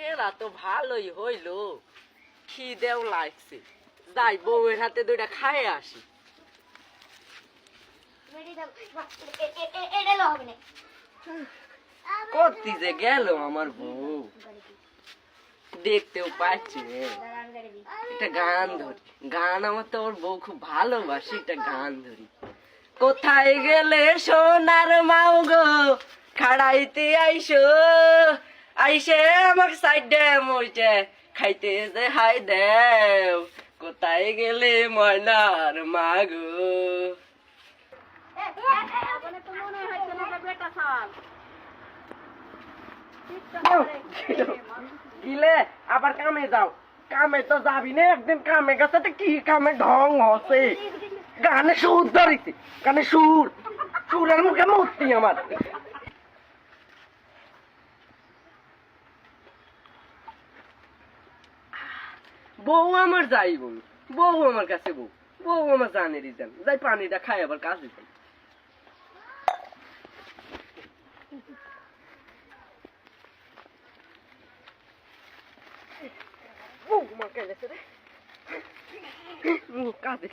এরা তো ভালোই হইলো, খিদেও লাগছে, যাই বউয়ের হাতে দুইটা খাইয়ে আসি। কতি যে গেল আমার বউ, দেখতেও পাচ্ছি একটা গান ধরি, গান আমার তো ওর বউ খুব ভালোবাসি, একটা গান ধরি। কোথায় গেলে সোনার মাও গো, খাড়াইতে আইসো, আইসে আমার সাইডে মইতে খাইতে যে হাই দেও, কোথায় গেলে ময়নার মা গো। গিলে আবার কামে যাও, কামে তো যাবি না একদিন, কামে গেছে তো কি কামে ঢং হচ্ছে, গানে সুর ধরিছে, গানে সুর, সুরের মুখে মূর্তি আমার। বউ আমার যাই বল, বউ আমার কাছে বউ, বউ আমার জানেরই জান, যাই পানিটা খাই আবার কাজে যাই। বউ আমার গেছে রে কাজে